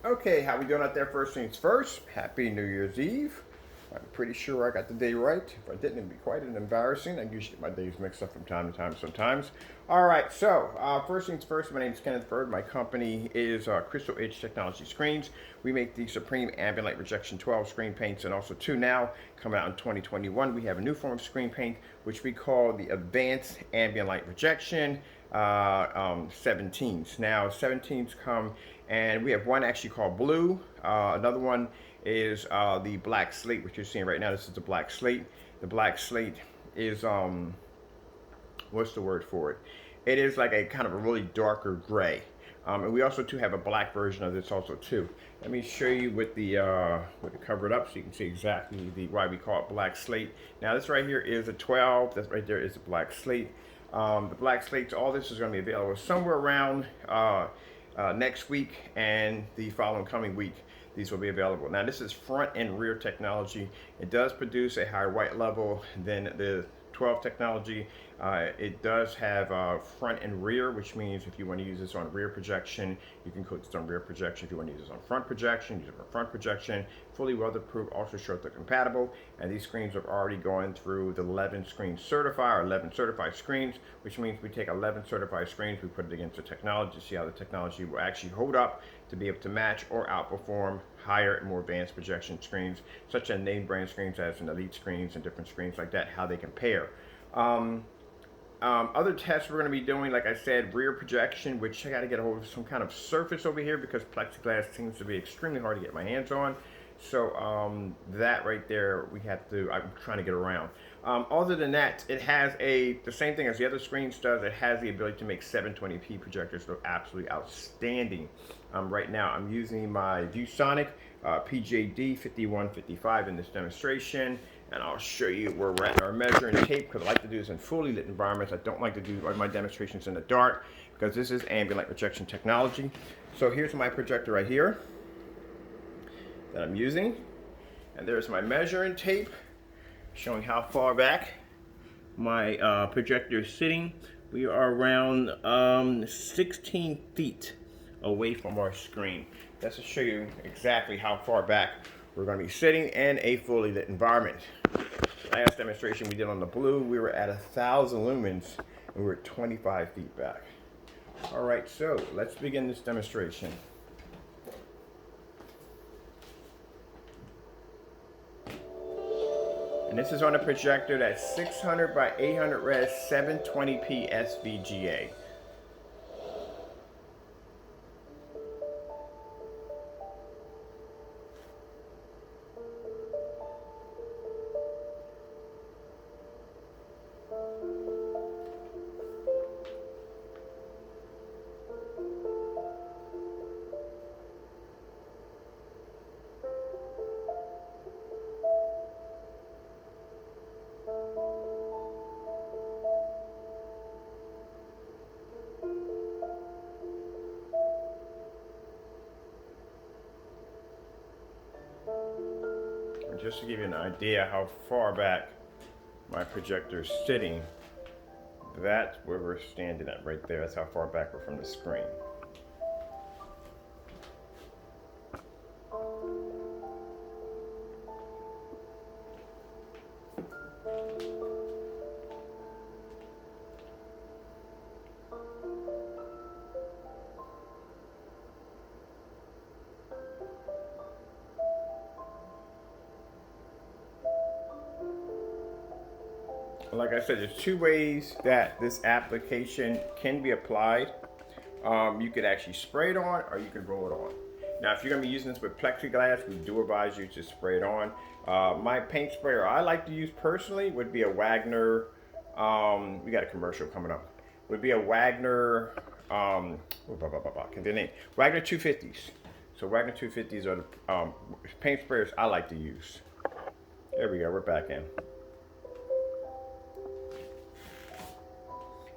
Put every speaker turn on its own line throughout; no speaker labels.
Okay, how we doing out there? First things first, happy New Year's Eve. I'm pretty sure I got the day right. If I didn't, it'd be quite embarrassing. I usually get my days mixed up from time to time sometimes. All right, so first things first, my name is Kenneth Bird. My company is Crystal Edge Technology Screens. We make the Supreme Ambient Light Rejection 12 screen paints and also two now coming out in 2021. We have a new form of screen paint which we call the Advanced Ambient Light Rejection 17s. Now 17s come and we have one actually called Blue. Another one is the Black Slate, which you're seeing right now. This is the Black Slate. The Black Slate is what's the word for it? It is like a kind of a really darker gray. And we also too have a black version of this also too. Let me show you with the cover it up so you can see exactly why we call it Black Slate. Now this right here is a 12. That's right there is a Black Slate. The Black Slates, all this is going to be available somewhere around next week and the following coming week. These will be available. Now this is front and rear technology. It does produce a higher white level than the 12 technology. It does have front and rear, which means if you want to use this on rear projection, you can put this on rear projection. If you want to use this on front projection, use it for front projection. Fully weatherproof, ultra short compatible. And these screens are already going through the 11 screen certify or 11 certified screens, which means we take 11 certified screens, we put it against the technology to see how the technology will actually hold up to be able to match or outperform higher and more advanced projection screens, such as name brand screens as in Elite screens and different screens like that, how they compare. Other tests we're going to be doing, like I said, rear projection, which I got to get a hold of some kind of surface over here because plexiglass seems to be extremely hard to get my hands on. So that right there, I'm trying to get around. Other than that, it has the same thing as the other screens does. It has the ability to make 720p projectors look absolutely outstanding. Right now, I'm using my ViewSonic PJD 5155 in this demonstration. And I'll show you where we're at in our measuring tape because I like to do this in fully lit environments. I don't like to do my demonstrations in the dark because this is ambient light projection technology. So here's my projector right here that I'm using. And there's my measuring tape showing how far back my projector is sitting. We are around 16 feet away from our screen. That's to show you exactly how far back we're going to be sitting in a fully lit environment. Last demonstration we did on the Blue, we were at 1,000 lumens and we were 25 feet back. All right, so let's begin this demonstration. And this is on a projector that's 600 by 800 res 720p SVGA. Just to give you an idea how far back my projector is sitting, that's where we're standing at right there. That's how far back we're from the screen. Like I said, there's two ways that this application can be applied. You could actually spray it on or you could roll it on. Now, if you're going to be using this with plexiglass, we do advise you to spray it on. My paint sprayer I like to use personally would be a Wagner, we got a commercial coming up, would be a Wagner, Wagner 250s. So Wagner 250s are the paint sprayers I like to use. There we go, we're back in.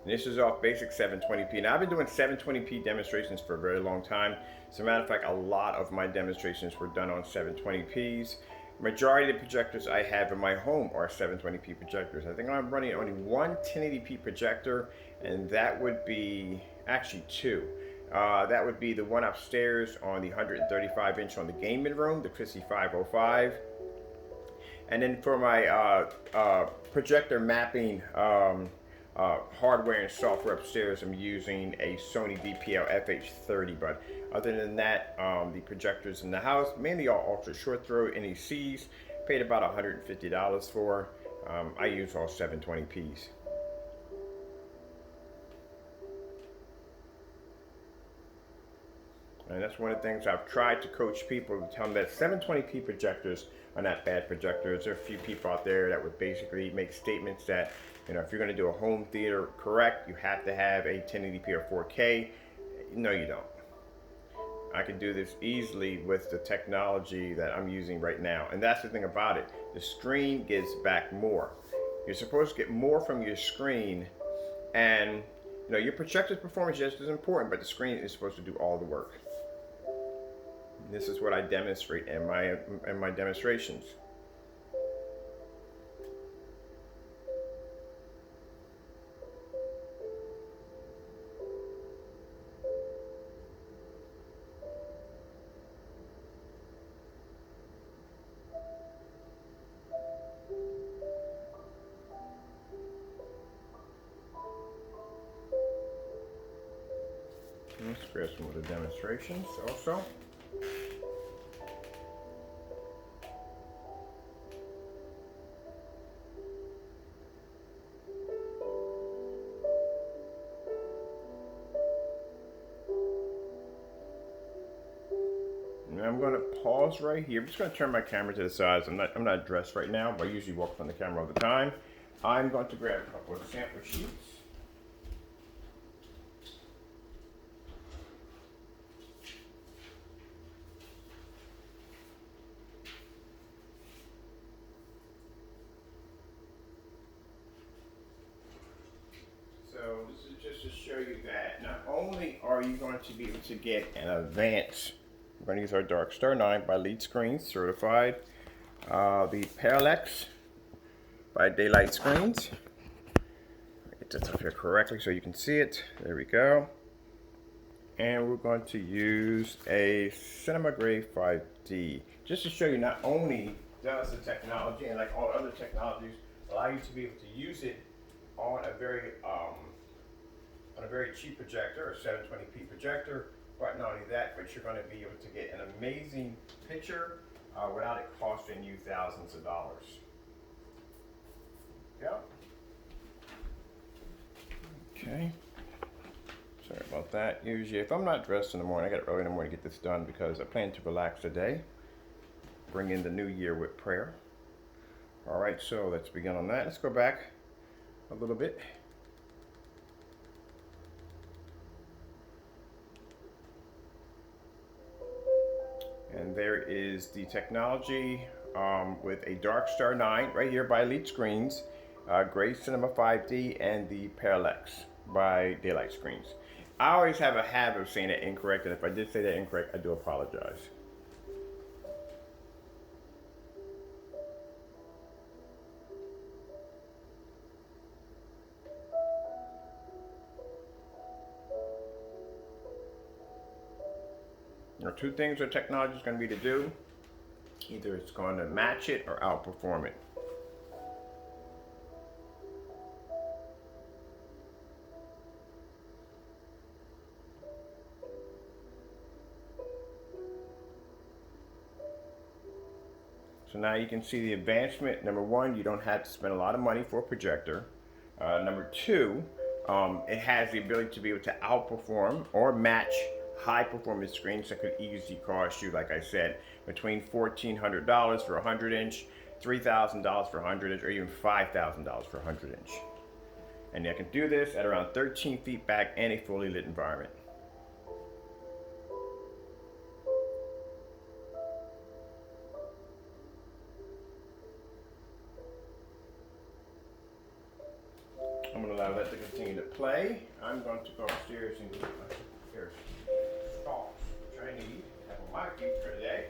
And this is off basic 720p. Now I've been doing 720p demonstrations for a very long time. As a matter of fact, a lot of my demonstrations were done on 720ps. Majority of the projectors I have in my home are 720p projectors. I think I'm running only one 1080p projector, and that would be actually two. That would be the one upstairs on the 135 inch on the gaming room, the Chrissy 505. And then for my projector mapping hardware and software upstairs, I'm using a Sony DPL FH30. But other than that, the projectors in the house, mainly all ultra short throw NECs, paid about $150 for. I use all 720p's. And that's one of the things I've tried to coach people to tell them that 720p projectors are not bad projectors. There are a few people out there that would basically make statements that, you know, if you're going to do a home theater correct, you have to have a 1080p or 4K. No, you don't. I can do this easily with the technology that I'm using right now. And that's the thing about it. The screen gives back more. You're supposed to get more from your screen, and you know, your projector's performance just is important, but the screen is supposed to do all the work. This is what I demonstrate in my demonstrations. Let's grab some of the demonstrations also. And I'm going to pause right here. I'm just going to turn my camera to the sides. I'm not dressed right now, but I usually walk on the camera all the time. I'm going to grab a couple of sample sheets. So this is just to show you that not only are you going to be able to get an advanced, we're going to use our Dark Star 9 by Lead Screens, certified. The Parallax by Daylight Screens. Get this up here correctly so you can see it. There we go. And we're going to use a Cinema Grade 5D. Just to show you not only does the technology, and like all other technologies, allow you to be able to use it on a very cheap projector, a 720p projector, but not only that, but you're going to be able to get an amazing picture without it costing you thousands of dollars. Yep. Okay. Sorry about that. Usually, if I'm not dressed in the morning, I got early in the morning to get this done because I plan to relax today. Bring in the new year with prayer. All right, so let's begin on that. Let's go back a little bit. And there is the technology with a Dark Star 9 right here by Elite Screens, Great Cinema 5D, and the Parallax by Daylight Screens. I always have a habit of saying that incorrect, and if I did say that incorrect, I do apologize. There are two things that technology is going to be to do. Either it's going to match it or outperform it. So now you can see the advancement. Number one, you don't have to spend a lot of money for a projector. Number two, it has the ability to be able to outperform or match high performance screens that could easily cost you, like I said, between $1,400 for a 100 inch, $3,000 for a 100 inch, or even $5,000 for a 100 inch. And I can do this at around 13 feet back in a fully lit environment. I'm going to allow that to continue to play. I'm going to go upstairs and get my stalks, which I need to have on my feet for today.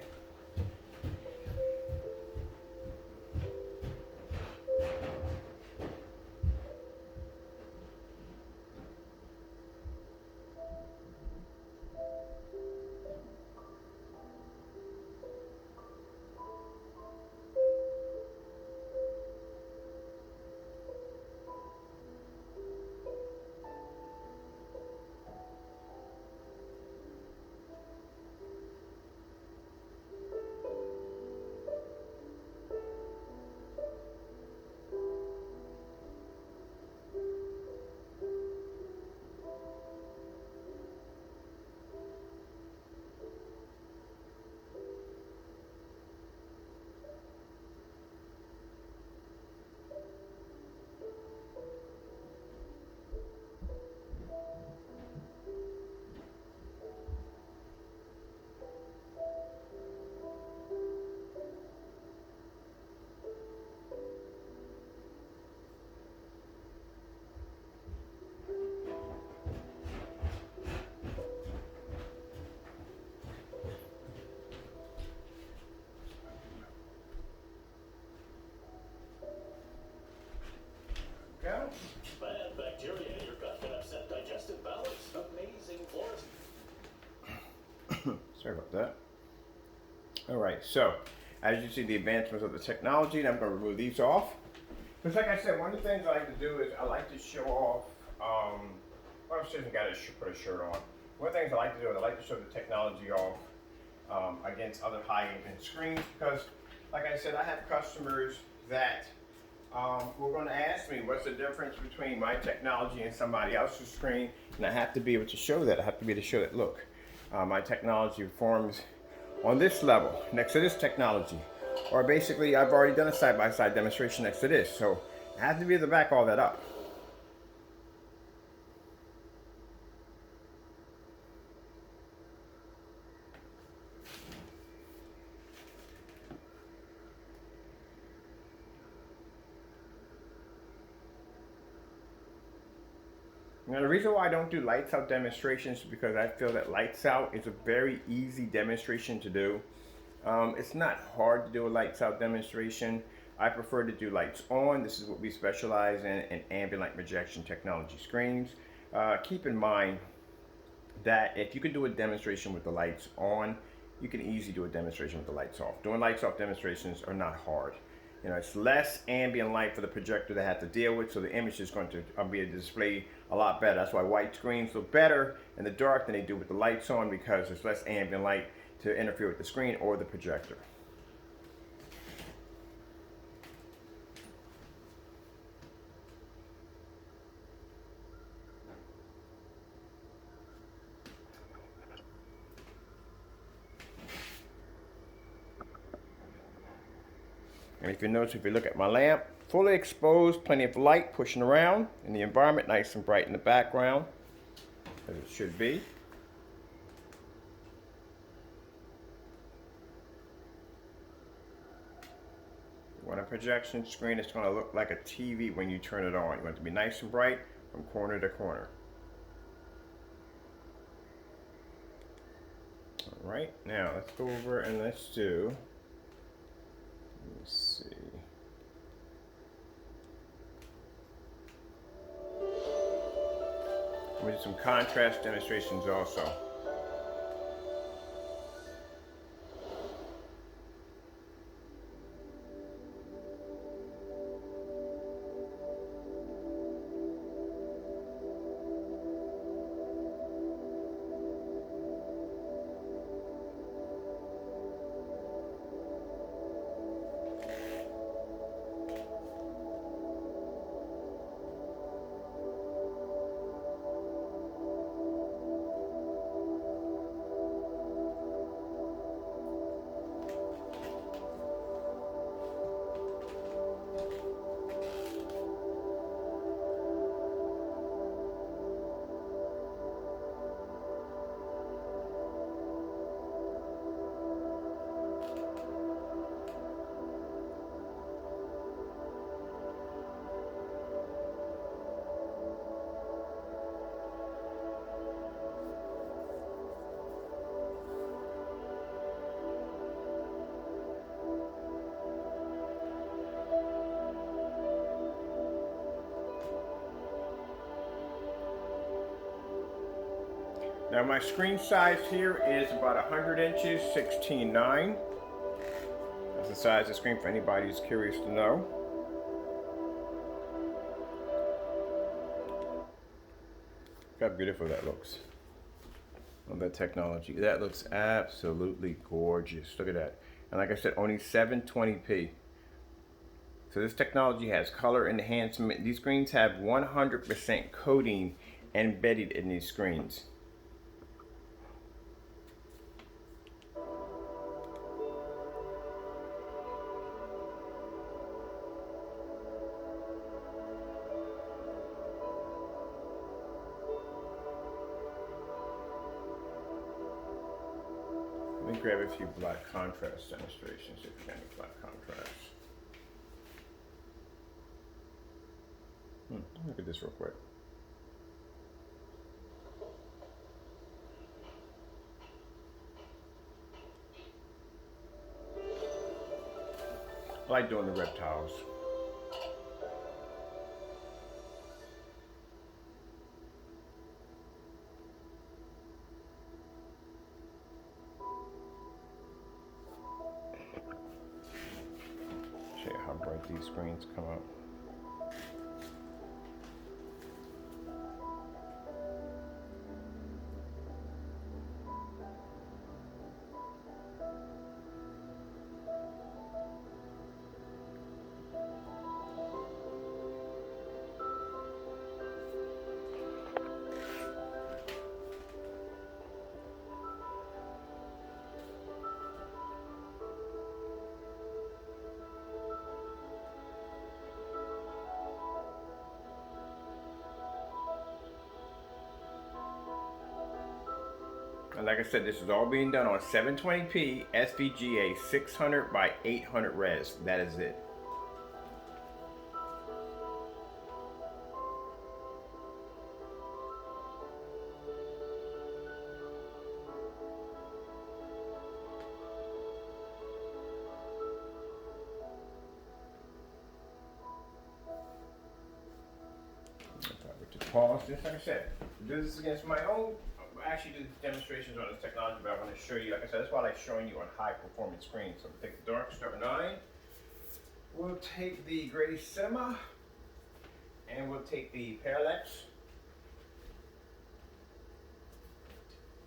Sorry about that. All right, so as you see the advancements of the technology, and I'm going to remove these off. Because like I said, one of the things I like to do is I like to show off, well, I shouldn't got to put a shirt on. One of the things I like to do is I like to show the technology off against other high-end screens, because like I said, I have customers that were going to ask me what's the difference between my technology and somebody else's screen, and I have to be able to show that. I have to be able to show that, look, my technology performs on this level next to this technology, or basically I've already done a side-by-side demonstration next to this, so I have to be able to back all that up. Now the reason why I don't do lights out demonstrations is because I feel that lights out is a very easy demonstration to do. It's not hard to do a lights out demonstration. I prefer to do lights on. This is what we specialize in ambient light projection technology screens. Keep in mind that if you can do a demonstration with the lights on, you can easily do a demonstration with the lights off. Doing lights off demonstrations are not hard. You know, it's less ambient light for the projector to have to deal with, so the image is going to be displayed a lot better. That's why white screens look better in the dark than they do with the lights on, because there's less ambient light to interfere with the screen or the projector. And if you notice, if you look at my lamp, fully exposed, plenty of light pushing around in the environment, nice and bright in the background, as it should be. You want a projection screen, it's going to look like a TV when you turn it on. You want it to be nice and bright from corner to corner. All right, now let's go over and let's do, let me see. We did some contrast demonstrations also. Now my screen size here is about 100 inches, 16:9. That's the size of the screen for anybody who's curious to know. Look how beautiful that looks. On that technology. That looks absolutely gorgeous. Look at that. And like I said, only 720p. So this technology has color enhancement. These screens have 100% coding embedded in these screens. Let me grab a few black contrast demonstrations if you got any black contrast. Look at this real quick. I like doing the reptiles. how bright these screens come up. And like I said, this is all being done on 720p SVGA 600 by 800 res. That is it. If I were to pause this, like I said, do this against my own. I actually do demonstrations on this technology, but I want to show you, like I said, that's why I like showing you on high performance screens. So we'll take the dark Star 9, we'll take the gray cinema, and we'll take the parallax,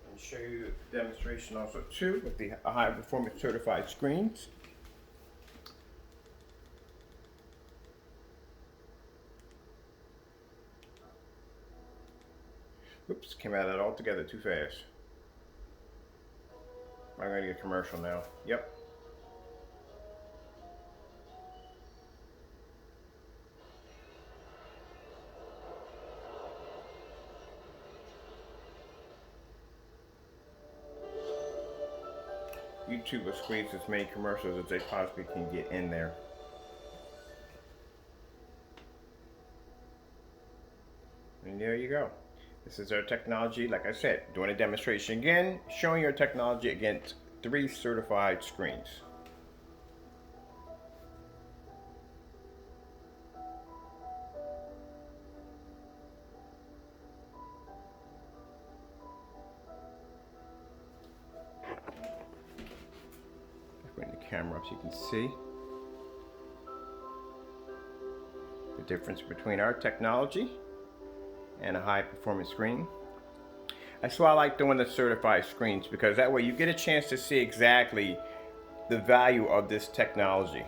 and show you a demonstration also too with the high performance certified screens. Oops, came out of that altogether too fast. I'm going to get a commercial now. Yep. YouTube will squeeze as many commercials as they possibly can get in there. And there you go. This is our technology, like I said, doing a demonstration again, showing your technology against 3 certified screens. Bring the camera up so you can see the difference between our technology and a high performance screen. That's why I like doing the certified screens, because that way you get a chance to see exactly the value of this technology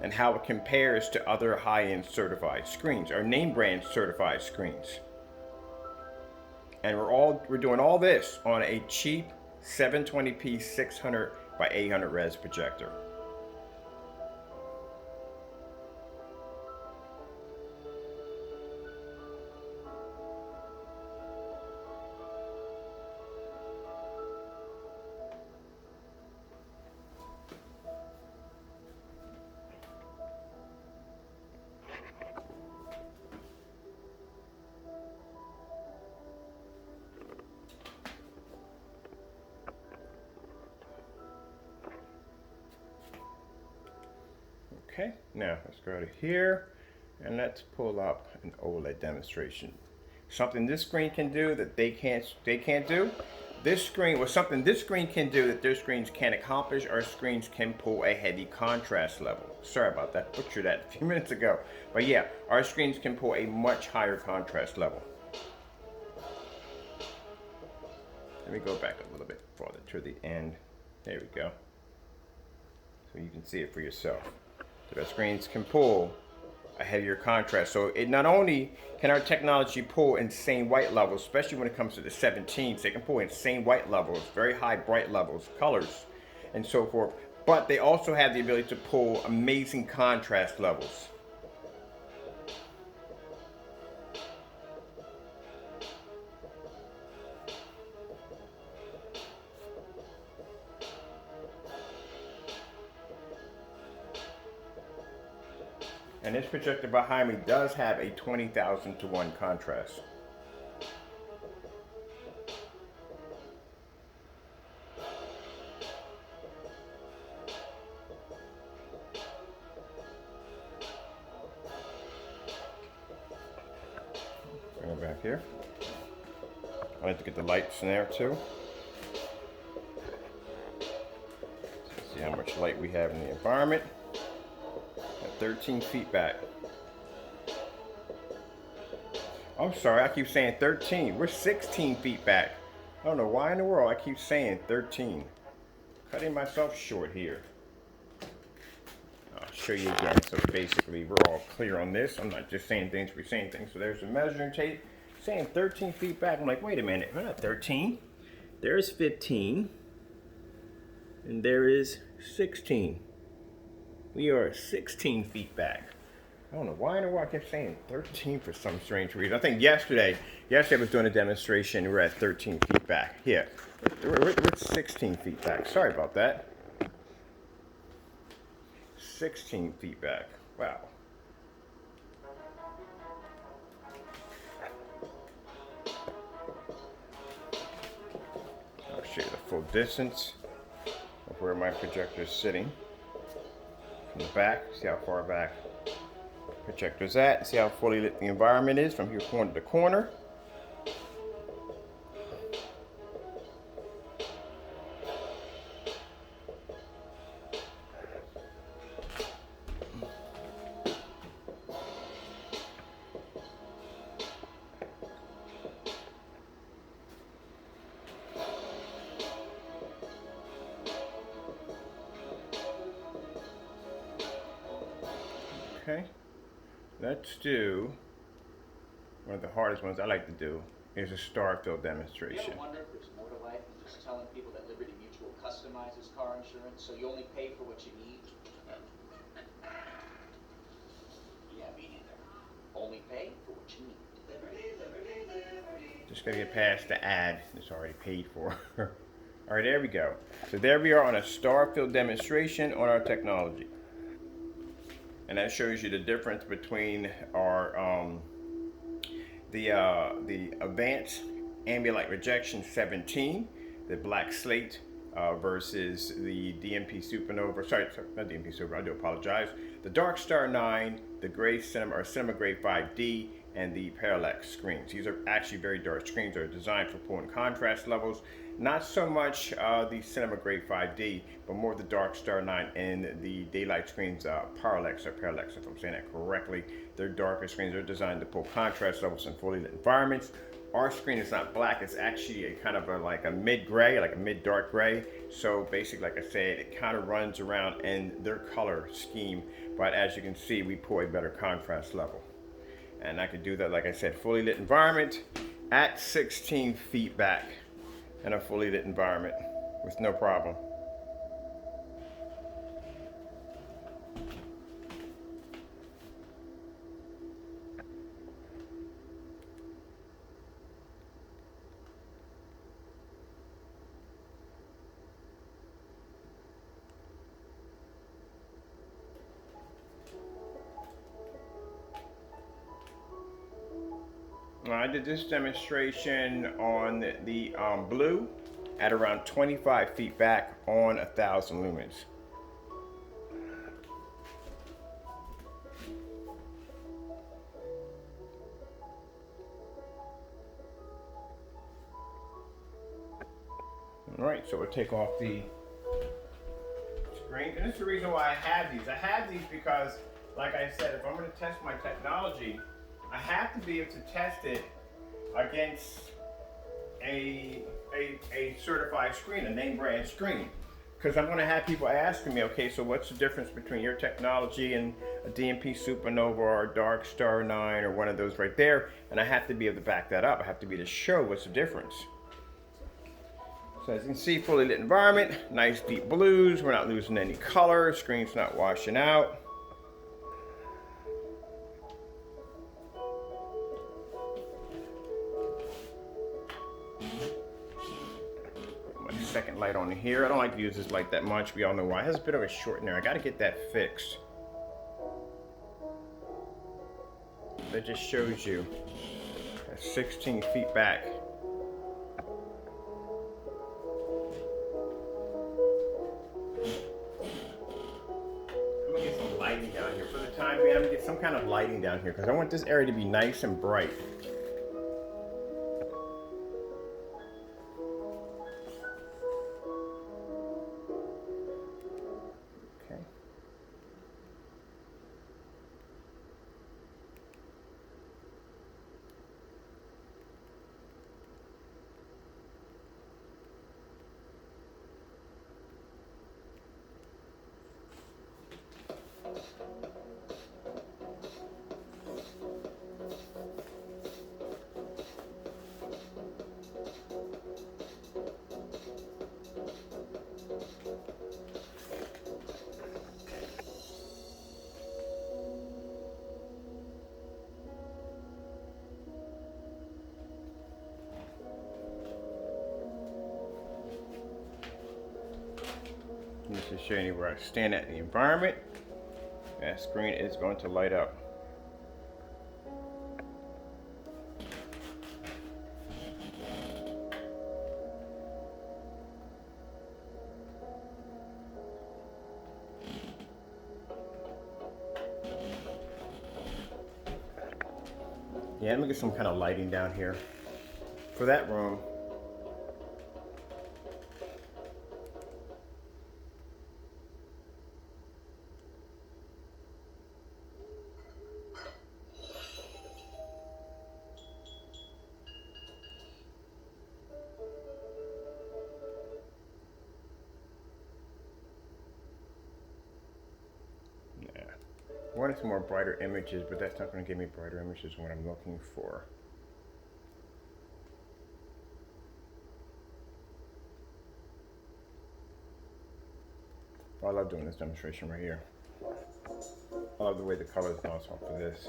and how it compares to other high-end certified screens or name brand certified screens. And we're doing all this on a cheap 720p 600 by 800 res projector. Okay, now let's go to here and let's pull up an OLED demonstration. Something this screen can do that they can't do. This screen was something this screen can do that their screens can't accomplish. Our screens can pull a heavy contrast level. Sorry about that, butchered that a few minutes ago. But yeah, our screens can pull a much higher contrast level. Let me go back a little bit farther to the end. There we go. So you can see it for yourself. So our screens can pull a heavier contrast. So it not only can our technology pull insane white levels, especially when it comes to the 17s, they can pull insane white levels, very high bright levels, colors, and so forth. But they also have the ability to pull amazing contrast levels. And this projector behind me does have a 20,000 to 1 contrast. Go back here. I like to get the lights in there too. So see how much light we have in the environment. 13 feet back. I'm sorry, I keep saying 13. We're 16 feet back. I don't know why in the world I keep saying 13. Cutting myself short here. I'll show you again. So basically, we're all clear on this. I'm not just saying things, we're saying things. So there's the measuring tape saying 13 feet back. I'm like, wait a minute, we're not 13. There's 15. And there is 16. We are 16 feet back. I don't know why in the world I kept saying 13 for some strange reason. I think yesterday I was doing a demonstration. We were at 13 feet back. Here, we're 16 feet back. Sorry about that. 16 feet back. Wow. I'll show you the full distance of where my projector is sitting. From the back, see how far back projector's at. See how fully lit the environment is from here corner to corner. Okay, let's do one of the hardest ones I like to do is a star fill demonstration.
You ever wonder if there's more to life than just telling people that Liberty Mutual customizes car insurance so you only pay for what you need? Yeah, me neither. Only pay for what you need. Liberty, Liberty, Liberty.
Just gotta get past the ad. It's already paid for. All right, there we go. So there we are on a star fill demonstration on our technology. And that shows you the difference between our the Advanced Ambient Rejection 17, the Black Slate versus the DMP Supernova. Sorry, not DMP Supernova. I do apologize. The Dark Star 9, the Gray Cinema or Cinema Gray 5D, and the Parallax screens. These are actually very dark screens. They're designed for pulling contrast levels. Not so much the Cinema Gray 5D, but more the Dark Star 9 and the daylight screens, Parallax, if I'm saying that correctly. They're darker screens. They're designed to pull contrast levels in fully lit environments. Our screen is not black. It's actually a kind of like a mid-gray, like a mid-dark gray. So basically, like I said, it kind of runs around in their color scheme. But as you can see, we pull a better contrast level. And I could do that, like I said, fully lit environment at 16 feet back in a fully lit environment with no problem. I did this demonstration on the blue at around 25 feet back on 1,000 lumens. All right, so we'll take off the screen. And this is the reason why I have these. I have these because, like I said, if I'm going to test my technology, I have to be able to test it against a certified screen, a name brand screen. Because I'm going to have people asking me, okay, so what's the difference between your technology and a DMP Supernova or a Dark Star 9 or one of those right there? And I have to be able to back that up. I have to be able to show what's the difference. So as you can see, fully lit environment, nice deep blues. We're not losing any color. Screen's not washing out. Second light on here. I don't like to use this light that much. We all know why. It has a bit of a shortener. I got to get that fixed. That just shows you at 16 feet back. I'm gonna get some lighting down here. For the time being, I'm gonna get some kind of lighting down here because I want this area to be nice and bright. This is showing you where I stand at the environment. That screen is going to light up. Yeah, let me get some kind of lighting down here for that room. I wanted some more brighter images, but that's not going to give me brighter images when I'm looking for. I love doing this demonstration right here. I love the way the colors bounce off of this.